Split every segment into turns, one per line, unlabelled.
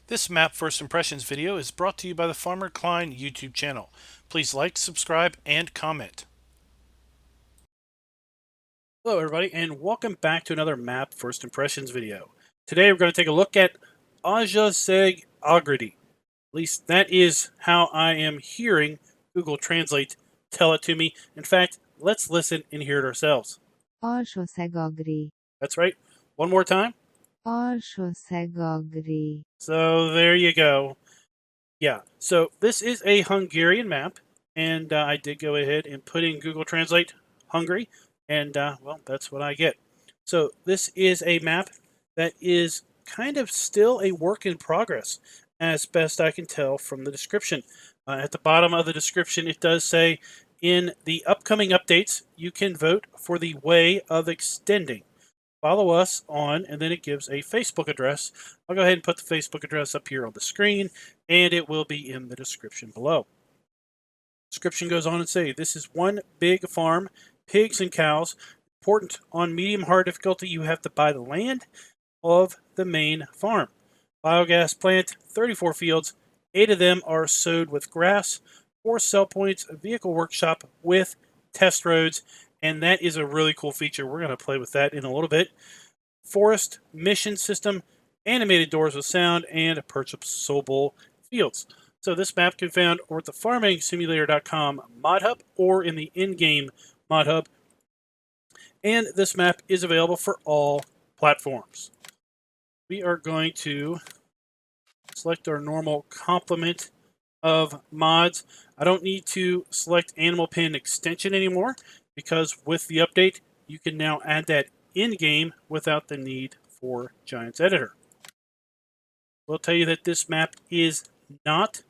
This Map First Impressions video is brought to you by the Farmer Klein YouTube channel. Please like, subscribe, and comment. Hello everybody, and welcome back to another Map First Impressions video. Today we're going to take a look at Alsoszeg Agri. At least that is how I am hearing Google Translate tell it to me. In fact, let's listen and hear it ourselves.
Alsoszeg Agri.
That's right. One more time.
Alsoszeg Agri.
So there you go. Yeah, so this is a Hungarian map, and I did go ahead and put in Google Translate Hungary, and well, that's what I get. So this is a map that is kind of still a work in progress, as best I can tell from the description. At the bottom of the description, it does say, in the upcoming updates, you can vote for the way of extending. Follow us on, and then it gives a Facebook address. I'll go ahead and put the Facebook address up here on the screen, and it will be in the description below. Description goes on and say, this is one big farm, pigs and cows. Important on medium hard difficulty, you have to buy the land of the main farm. Biogas plant, 34 fields, 8 of them are sowed with grass, 4 sell points, a vehicle workshop with test roads, and that is a really cool feature. We're going to play with that in a little bit. Forest mission system, animated doors with sound, and purchaseable fields. So this map can be found over at the farmingsimulator.com mod hub or in the in-game mod hub. And this map is available for all platforms. We are going to select our normal complement of mods. I don't need to select Animal Pen extension anymore, because with the update, you can now add that in-game without the need for Giants Editor. We'll tell you that this map is not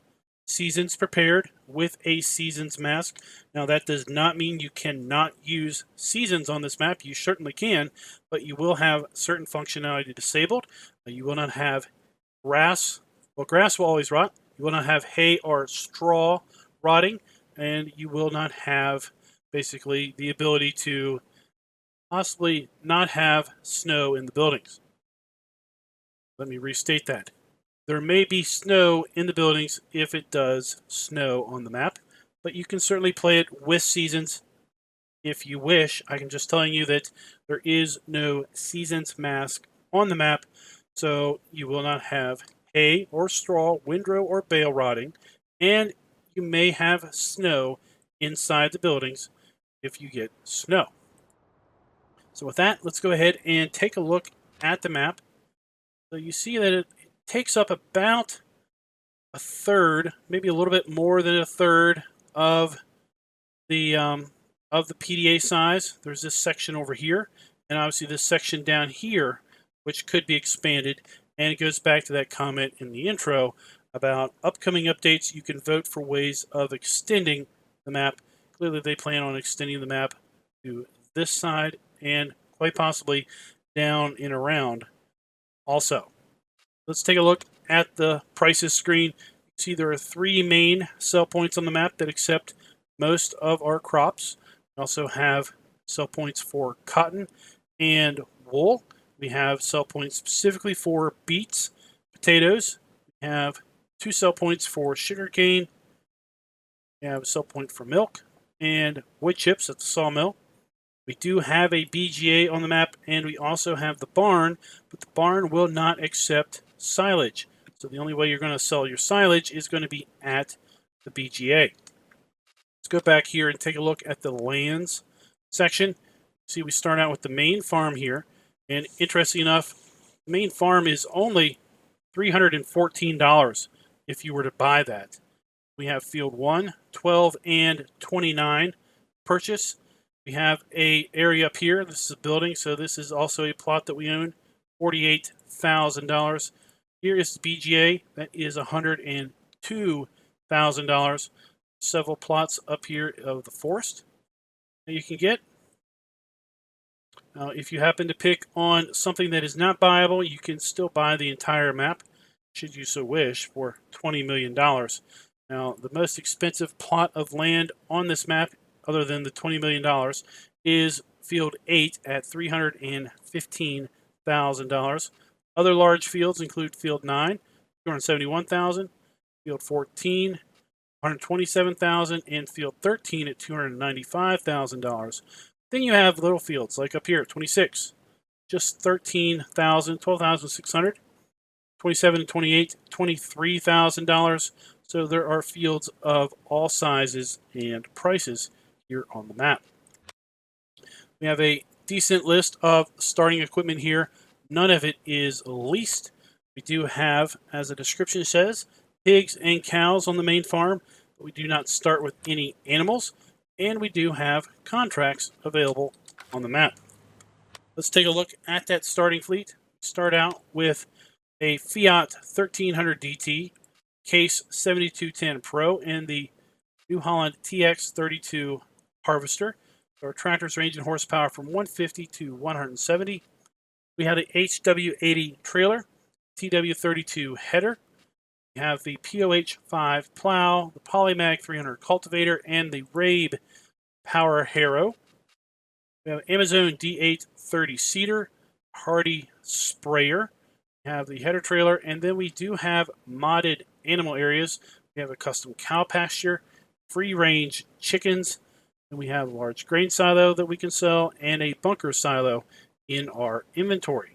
seasons prepared with a seasons mask. Now that does not mean you cannot use seasons on this map. You certainly can, but you will have certain functionality disabled. You will not have grass. Well, grass will always rot. You will not have hay or straw rotting, and you will not have basically the ability to possibly not have snow in the buildings. Let me restate that. There may be snow in the buildings if it does snow on the map, but you can certainly play it with seasons if you wish. I can just telling you that there is no seasons mask on the map, so you will not have hay or straw, windrow, or bale rotting, and you may have snow inside the buildings if you get snow. So with that, let's go ahead and take a look at the map. So you see that it takes up about a third, maybe a little bit more than a third of the PDA size. There's this section over here, and obviously this section down here, which could be expanded. And it goes back to that comment in the intro about upcoming updates. You can vote for ways of extending the map. Clearly, they plan on extending the map to this side and quite possibly down and around also. Let's take a look at the prices screen. You see there are 3 main sell points on the map that accept most of our crops. We also have sell points for cotton and wool. We have sell points specifically for beets, potatoes. We have 2 sell points for sugarcane. We have a sell point for milk and wood chips at the sawmill. We do have a BGA on the map, and we also have the barn, but the barn will not accept silage. So the only way you're going to sell your silage is going to be at the BGA. Let's go back here and take a look at the lands section. See, we start out with the main farm here, and interesting enough, the main farm is only $314 if you were to buy that. We have field 1, 12, and 29 purchase. We have a area up here. This is a building, so this is also a plot that we own, $48,000. Here is the BGA. That is $102,000. Several plots up here of the forest that you can get. If you happen to pick on something that is not buyable, you can still buy the entire map, should you so wish, for $20 million. Now, the most expensive plot of land on this map, other than the $20 million, is Field 8 at $315,000. Other large fields include Field 9, $271,000. Field 14, $127,000, and field 13 at $295,000. Then you have little fields like up here at 26, just $13,000, $12,600. 27 and 28, $23,000. So there are fields of all sizes and prices here on the map. We have a decent list of starting equipment here. None of it is leased. We do have, as the description says, pigs and cows on the main farm, but we do not start with any animals, and we do have contracts available on the map. Let's take a look at that starting fleet. Start out with a Fiat 1300 DT, Case 7210 Pro, and the New Holland TX32 Harvester. Our tractors range in horsepower from 150 to 170. We have the HW80 trailer, TW32 header. We have the POH5 plow, the Polymag 300 cultivator, and the Rabe power harrow. We have Amazon D830 seeder, Hardy sprayer. We have the header trailer, and then we do have modded animal areas. We have a custom cow pasture, free range chickens, and we have a large grain silo that we can sell and a bunker silo in our inventory.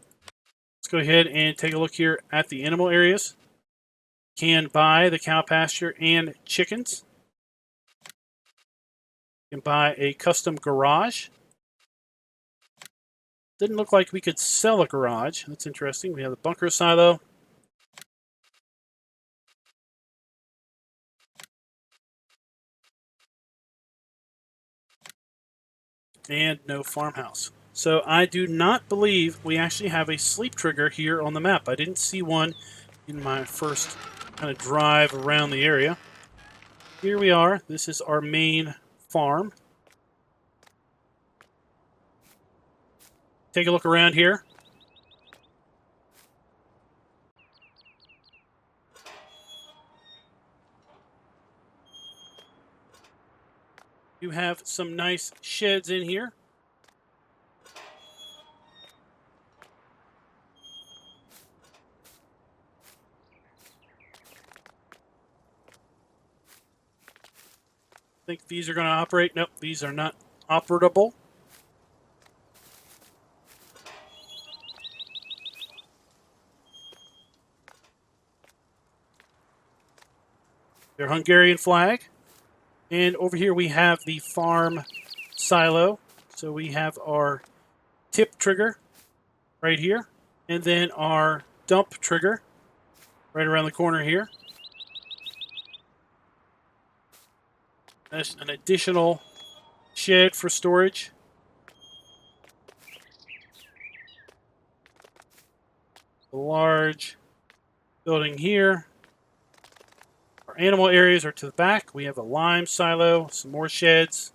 Let's go ahead and take a look here at the animal areas. Can buy the cow pasture and chickens. Can buy a custom garage. Didn't look like we could sell a garage. That's interesting. We have the bunker silo. And no farmhouse. So I do not believe we actually have a sleep trigger here on the map. I didn't see one in my first kind of drive around the area. Here we are. This is our main farm. Take a look around here. You have some nice sheds in here. I think these are going to operate. Nope, these are not operable. They're Hungarian flag. And over here we have the farm silo. So we have our tip trigger right here. And then our dump trigger right around the corner here. That's an additional shed for storage. A large building here. Our animal areas are to the back. We have a lime silo, some more sheds.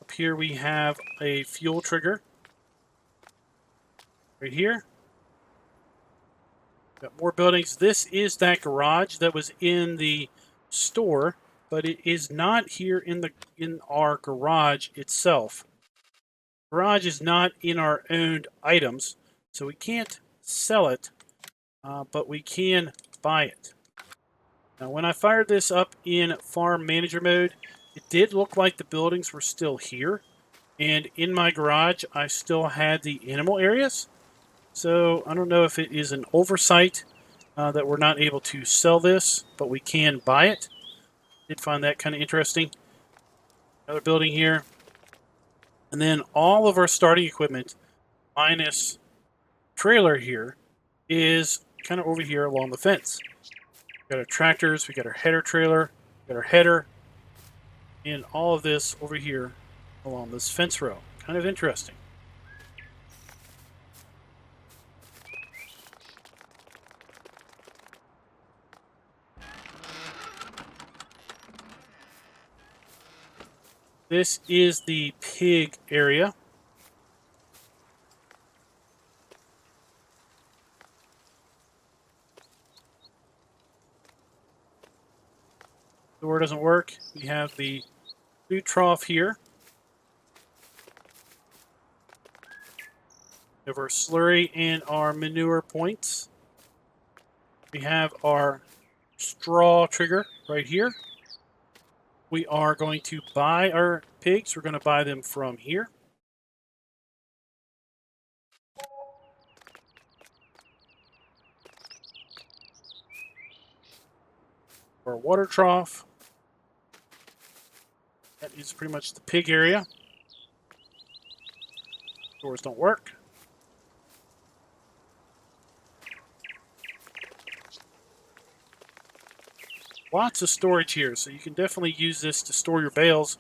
Up here we have a fuel trigger. Right here. Got more buildings. This is that garage that was in the store, but it is not here in our garage itself. Garage is not in our owned items, so we can't sell it, but we can buy it. Now, when I fired this up in farm manager mode, it did look like the buildings were still here, and in my garage, I still had the animal areas. So I don't know if it is an oversight that we're not able to sell this, but we can buy it. Did find that kind of interesting. Another building here. And then all of our starting equipment, minus trailer here, is kind of over here along the fence. We got our tractors, we got our header trailer, we got our header, and all of this over here along this fence row. Kind of interesting. This is the pig area. The door doesn't work. We have the food trough here. We have our slurry and our manure points. We have our straw trigger right here. We are going to buy our pigs. We're going to buy them from here. Our water trough. That is pretty much the pig area. Doors don't work. Lots of storage here, so you can definitely use this to store your bales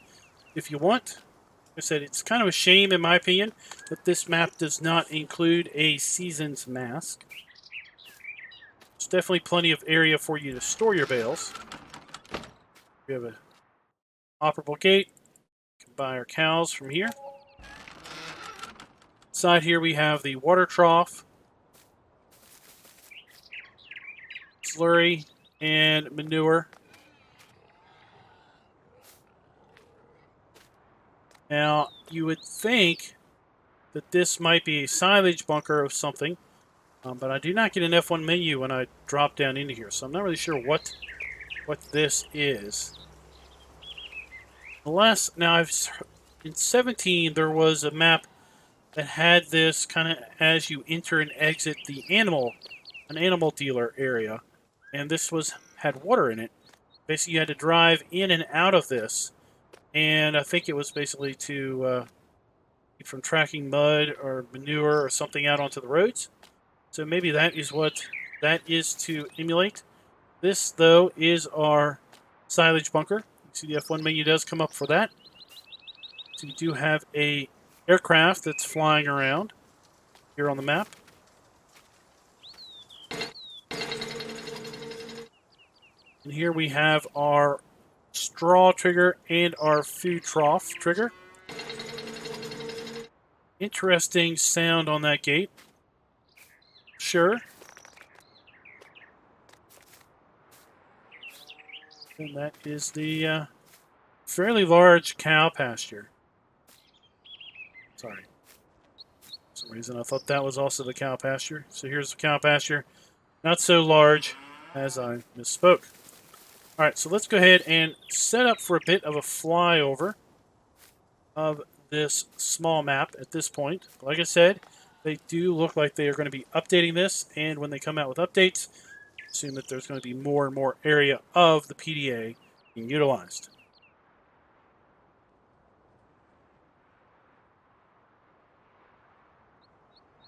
if you want. Like I said, it's kind of a shame, in my opinion, that this map does not include a season's mask. There's definitely plenty of area for you to store your bales. We have an operable gate. We can buy our cows from here. Inside here we have the water trough, slurry, and manure. Now, you would think that this might be a silage bunker of something, but I do not get an F1 menu when I drop down into here, so I'm not really sure what this is. Unless, now in 17 there was a map that had this kind of as you enter and exit an animal dealer area, and this had water in it. Basically, you had to drive in and out of this, and I think it was basically to keep from tracking mud or manure or something out onto the roads. So maybe that is what that is to emulate. This, though, is our silage bunker. You see the F1 menu does come up for that. So you do have a aircraft that's flying around here on the map. And here we have our straw trigger and our food trough trigger. Interesting sound on that gate. Sure. And that is the fairly large cow pasture. Sorry. For some reason I thought that was also the cow pasture. So here's the cow pasture. Not so large as I misspoke. Alright, so let's go ahead and set up for a bit of a flyover of this small map at this point. Like I said, they do look like they are going to be updating this, and when they come out with updates, assume that there's going to be more and more area of the PDA being utilized.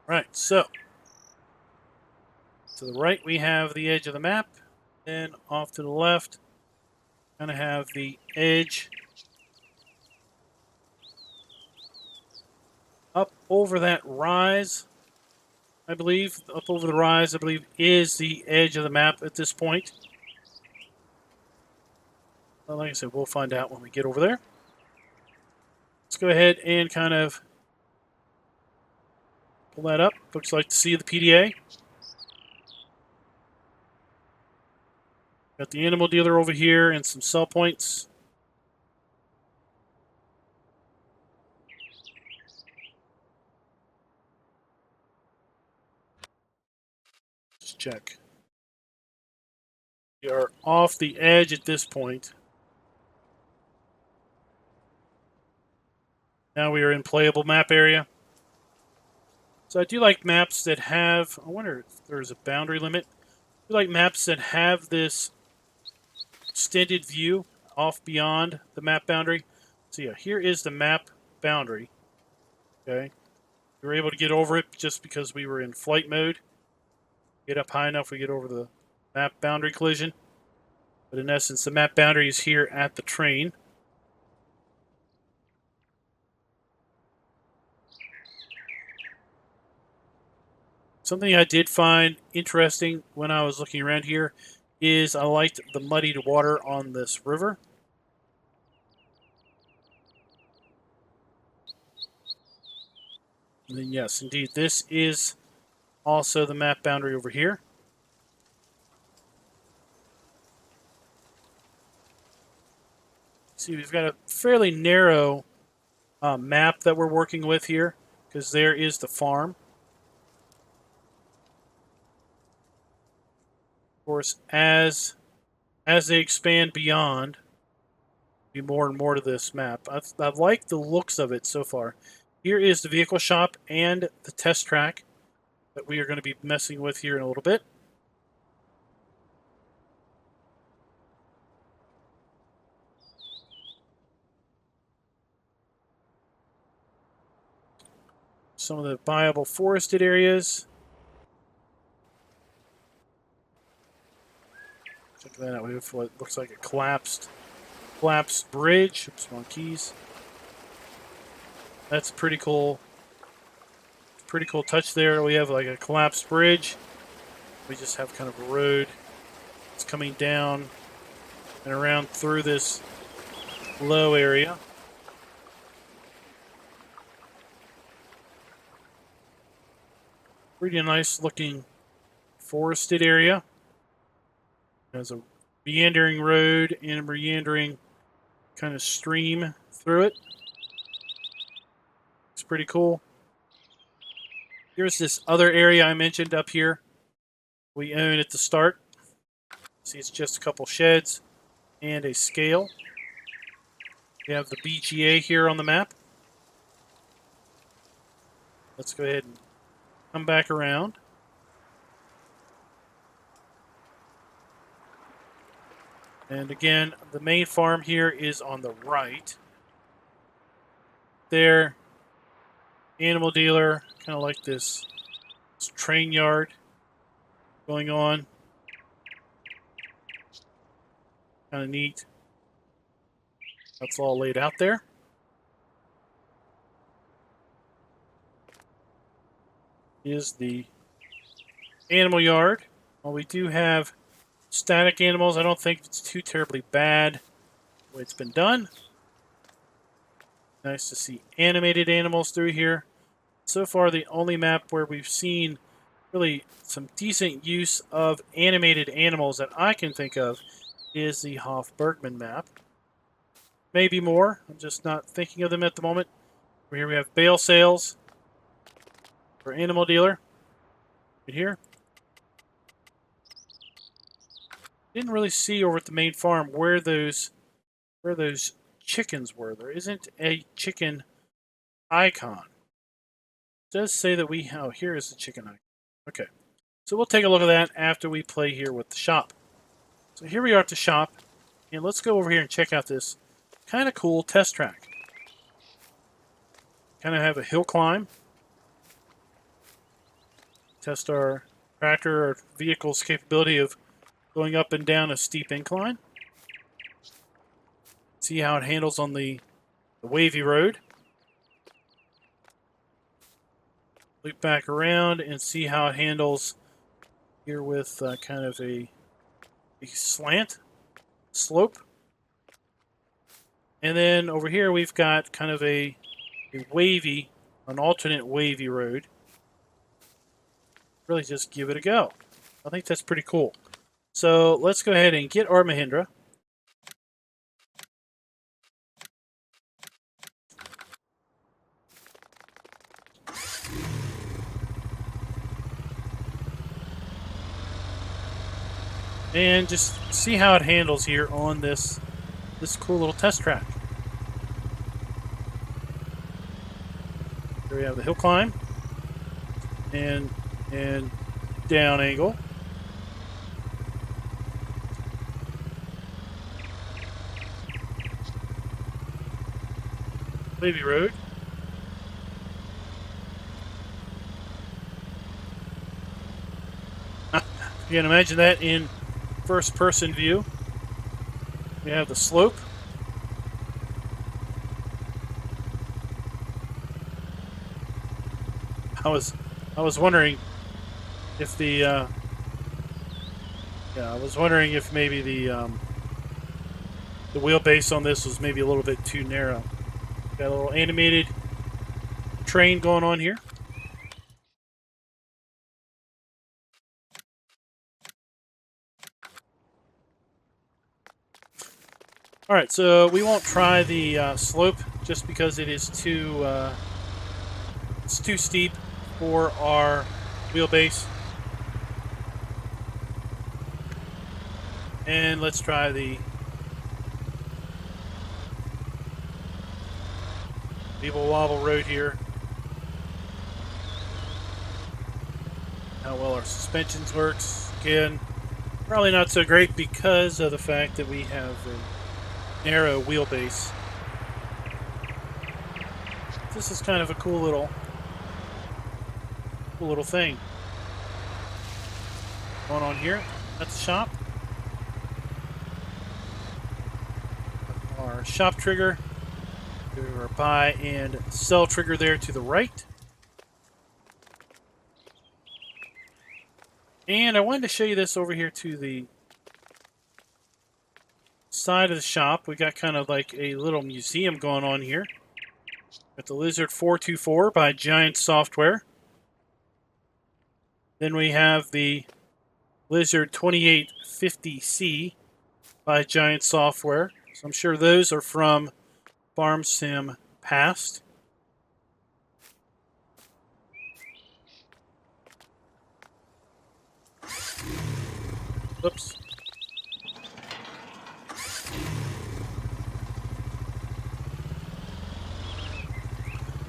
Right, so to the right we have the edge of the map, then off to the left, kind of have the edge. Up over that rise, I believe, up over the rise, I believe, is the edge of the map at this point. Well, like I said, we'll find out when we get over there. Let's go ahead and kind of pull that up. Looks like to see the PDA. Got the animal dealer over here and some sell points. Just check. We are off the edge at this point. Now we are in playable map area. So I do like maps that have, I wonder if there's a boundary limit. I do like maps that have this extended view off beyond the map boundary. So yeah, here is the map boundary. Okay. We were able to get over it just because we were in flight mode. Get up high enough, we get over the map boundary collision. But in essence, the map boundary is here at the train. Something I did find interesting when I was looking around here is I liked the muddied water on this river. And then yes, indeed, this is also the map boundary over here. See, we've got a fairly narrow map that we're working with here, because there is the farm. Of course, as they expand beyond, be more and more to this map. I like the looks of it so far. Here is the vehicle shop and the test track that we are going to be messing with here in a little bit. Some of the viable forested areas. Check that out. We have what looks like a collapsed bridge. Oops, wrong keys. That's pretty cool. Pretty cool touch there. We have like a collapsed bridge. We just have kind of a road. It's coming down and around through this low area. Pretty nice looking forested area. There's a meandering road and a meandering kind of stream through it. It's pretty cool. Here's this other area I mentioned up here. We own at the start. See, it's just a couple sheds and a scale. We have the BGA here on the map. Let's go ahead and come back around. And again, the main farm here is on the right. There, animal dealer, kind of like this train yard going on. Kind of neat. That's all laid out there. Is the animal yard. Well, we do have static animals. I don't think it's too terribly bad the way it's been done. Nice to see animated animals through here. So far, the only map where we've seen really some decent use of animated animals that I can think of is the Hoff-Bergman map. Maybe more. I'm just not thinking of them at the moment. Here we have bale sales for animal dealer. Right here. Didn't really see over at the main farm where those chickens were. There isn't a chicken icon. It does say that we... Oh, here is the chicken icon. Okay. So we'll take a look at that after we play here with the shop. So here we are at the shop. And let's go over here and check out this kind of cool test track. Kind of have a hill climb. Test our tractor or vehicle's capability of going up and down a steep incline. See how it handles on the wavy road. Loop back around and see how it handles here with kind of a slant, slope. And then over here we've got kind of an alternate wavy road. Really just give it a go. I think that's pretty cool. So let's go ahead and get our Mahindra. And just see how it handles here on this cool little test track. Here we have the hill climb and down angle. Wavy road. You can imagine that in first person view. We have the slope. I was wondering if the I was wondering if maybe the wheelbase on this was maybe a little bit too narrow. Got a little animated train going on here. All right, so we won't try the slope just because it is it's too steep for our wheelbase. And let's try the Weeble Wobble Road here. How well our suspensions works. Again, probably not so great because of the fact that we have a narrow wheelbase. This is kind of a cool little thing going on here at the shop. Our shop trigger, our buy and sell trigger there to the right. And I wanted to show you this over here to the side of the shop. We got kind of like a little museum going on here. Got the Lizard 424 by Giant Software. Then we have the Lizard 2850C by Giant Software. So I'm sure those are from Farm Sim Past. Oops.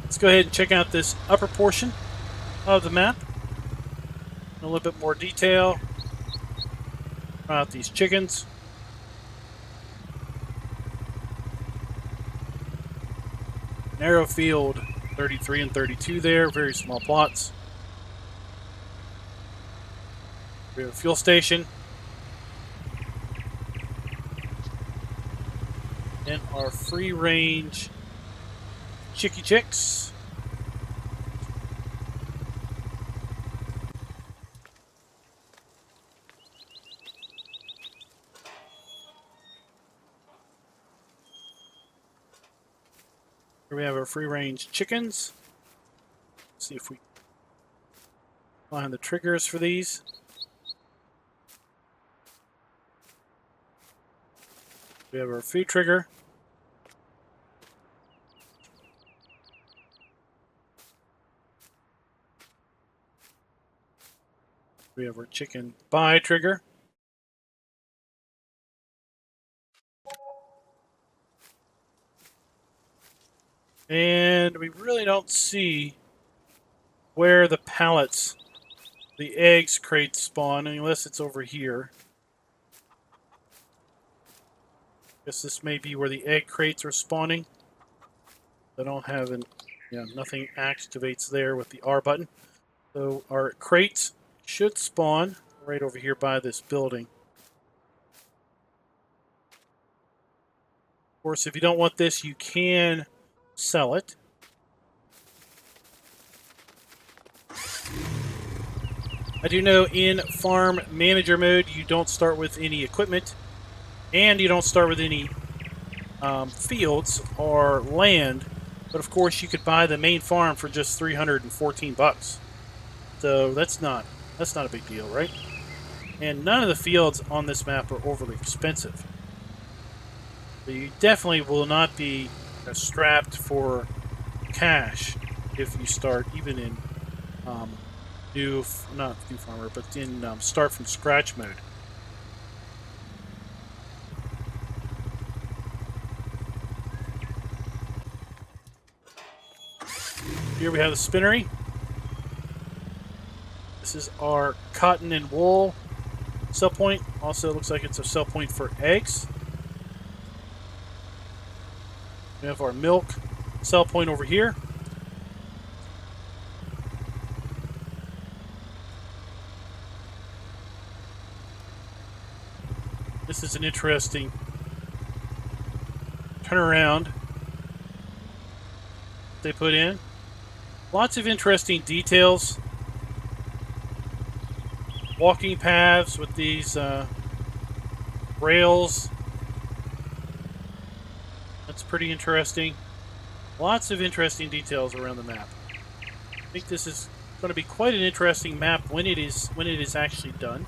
Let's go ahead and check out this upper portion of the map. A little bit more detail about these chickens. Narrow field 33 and 32 there, very small plots. We have a fuel station. And our free range chickie chicks. Here we have our free range chickens. Let's see if we find the triggers for these. We have our food trigger. We have our chicken buy trigger. And we really don't see where the pallets, the eggs crates spawn, unless it's over here. Guess this may be where the egg crates are spawning. I don't have nothing activates there with the R button. So our crates should spawn right over here by this building. Of course, if you don't want this, you can sell it. I do know in farm manager mode you don't start with any equipment and you don't start with any fields or land, but of course you could buy the main farm for just 314 bucks. So that's not a big deal, right? And none of the fields on this map are overly expensive. So you definitely will not be strapped for cash if you start even in not new farmer, but in start from scratch mode. Here we have the spinnery. This is our cotton and wool sell point. Also looks like it's a sell point for eggs. We have our milk sell point over here. This is an interesting turnaround they put in. Lots of interesting details. Walking paths with these rails. That's pretty interesting. Lots of interesting details around the map. I think this is going to be quite an interesting map when it is actually done.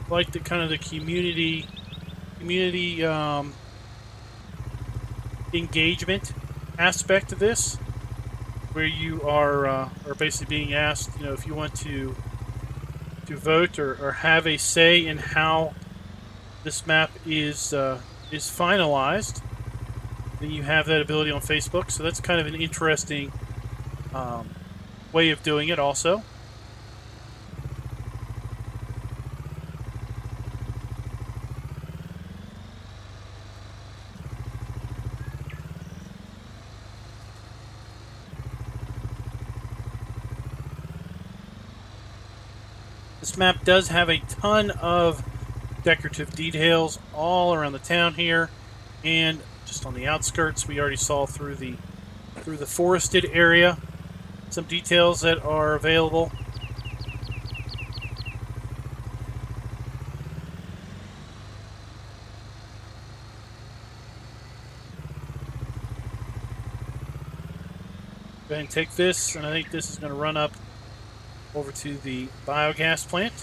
Like the kind of the community engagement aspect of this, where you are basically being asked, if you want to vote or have a say in how this map is finalized, then you have that ability on Facebook. So that's kind of an interesting way of doing it also. This map does have a ton of decorative details all around the town here, and just on the outskirts. We already saw through the forested area some details that are available. Go ahead and take this, and I think this is going to run up over to the biogas plant.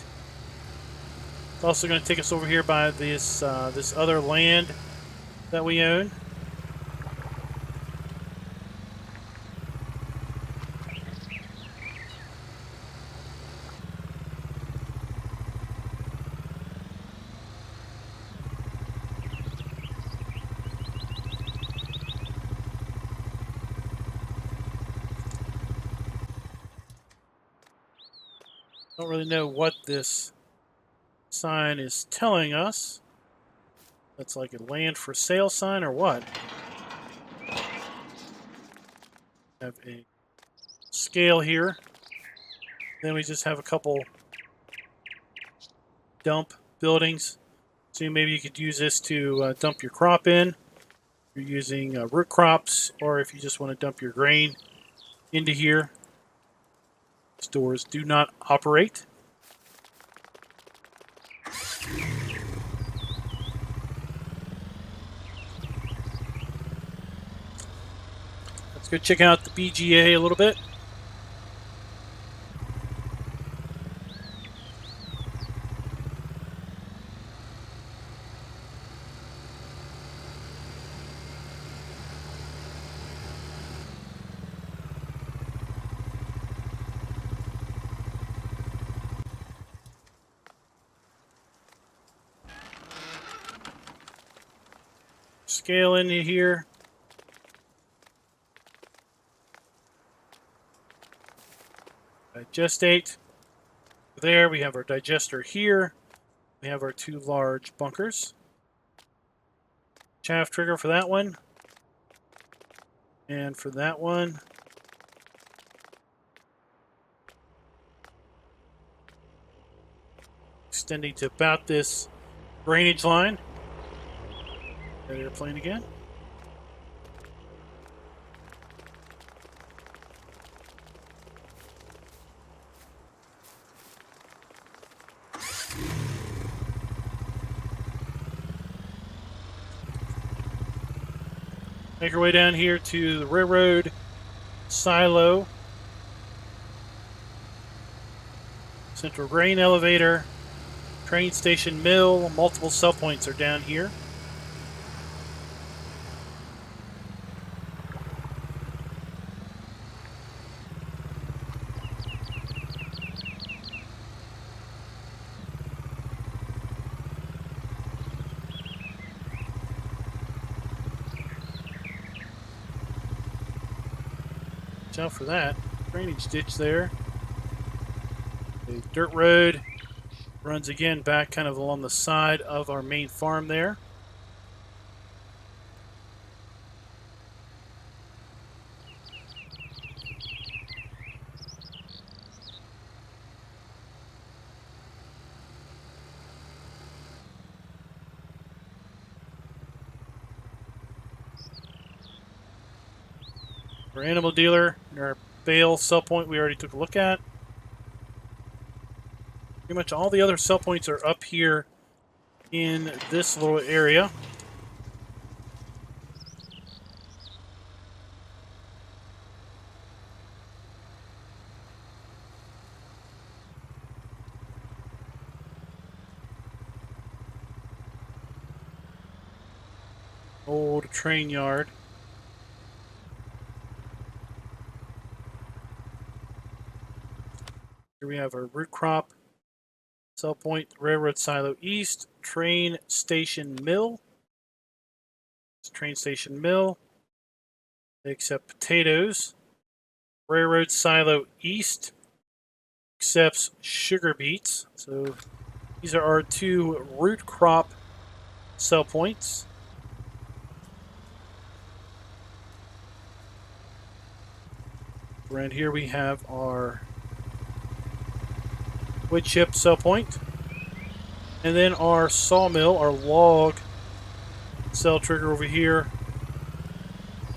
It's also going to take us over here by this this other land that we own. Don't really know what this sign is telling us. That's like a land for sale sign or what? Have a scale here. Then we just have a couple dump buildings. So maybe you could use this to dump your crop in. If you're using root crops, or if you just want to dump your grain into here. Stores do not operate. Let's go check out the BGA a little bit. Scale into here. Digestate. There we have our digester here. We have our two large bunkers. Chaff trigger for that one. And for that one. Extending to about this drainage line. That airplane again. Make our way down here to the railroad silo. Central grain elevator. Train station mill. Multiple sell points are down here. Watch out for that drainage ditch there. The dirt road runs again back kind of along the side of our main farm there. Our animal dealer and our bale sell point we already took a look at. Pretty much all the other sell points are up here in this little area. Old train yard. Here we have our root crop Sell point, railroad silo east, train station mill. Train station mill. They accept potatoes. Railroad silo east accepts sugar beets. So these are our two root crop sell points. Around here we have our wood chip sell point. And then our sawmill, our log cell trigger over here,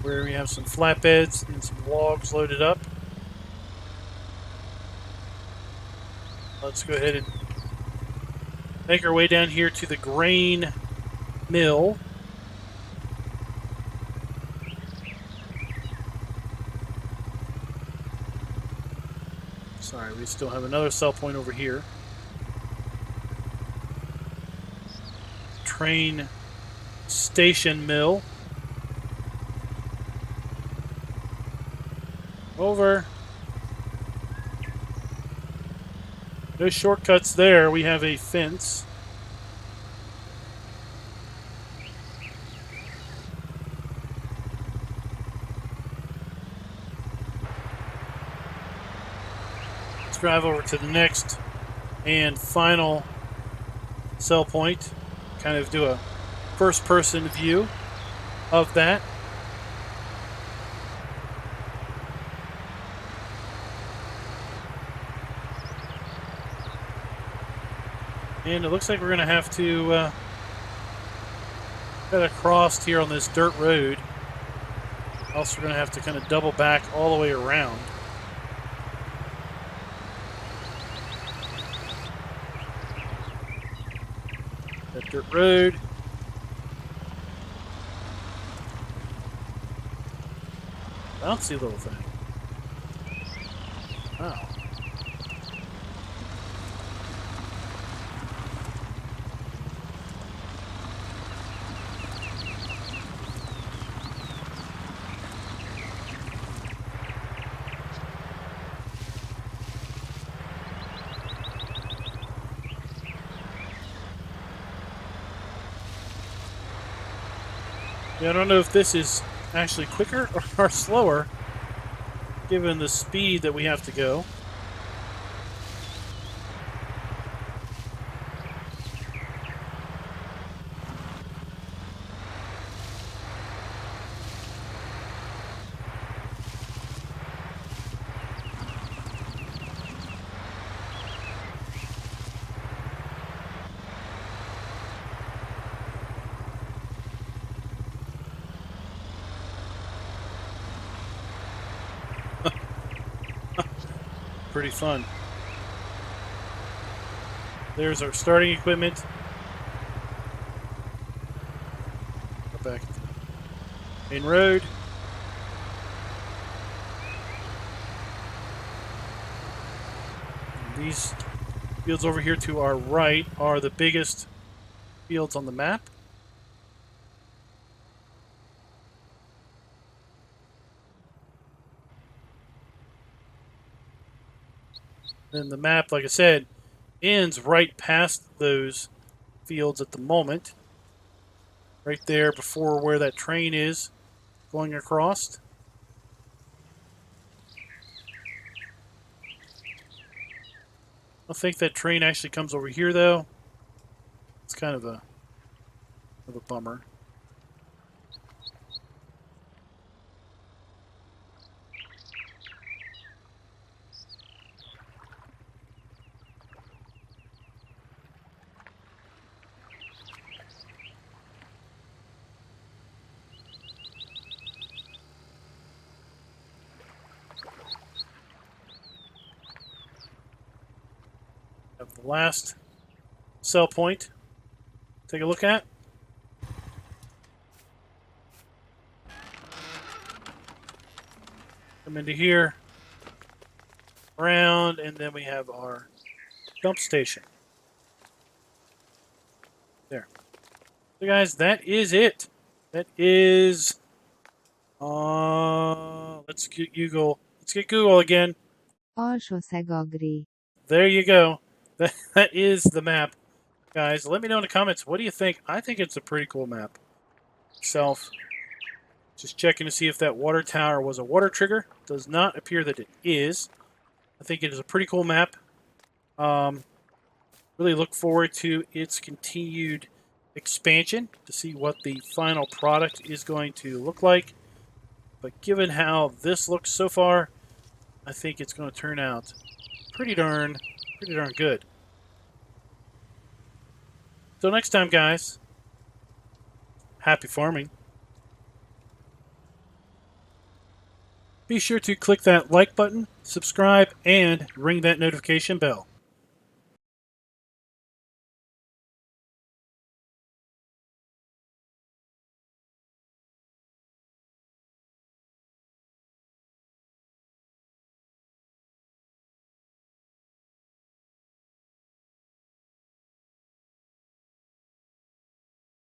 where we have some flatbeds and some logs loaded up. Let's go ahead and make our way down here to the grain mill. Sorry, we still have another sell point over here. Train station mill. Over. No shortcuts there. We have a fence. Let's drive over to the next and final sell point. Kind of do a first-person view of that. And it looks like we're going to have to cut across here on this dirt road. Else we're going to have to kind of double back all the way around. That dirt road. Bouncy little thing. Wow. Yeah, I don't know if this is actually quicker or slower, given the speed that we have to go. Pretty fun. There's our starting equipment. Go back to the main road. And these fields over here to our right are the biggest fields on the map. Then the map, like I said, ends right past those fields at the moment. Right there before where that train is going across. I think that train actually comes over here, though. It's kind of a bummer. Have the last sell point. Take a look at. Come into here, around, and then we have our dump station. There. So guys, that is it. That is let's get Google. Let's get Google again.
Alsoszeg Agri.
There you go. that is the map, guys. Let me know in the comments. What do you think? I think it's a pretty cool map. Self. Just checking to see if that water tower was a water trigger. Does not appear that it is. I think it is a pretty cool map. Really look forward to its continued expansion to see what the final product is going to look like. But given how this looks so far, I think it's going to turn out pretty darn good. Till next time, guys. Happy farming. Be sure to click that like button, subscribe, and ring that notification bell.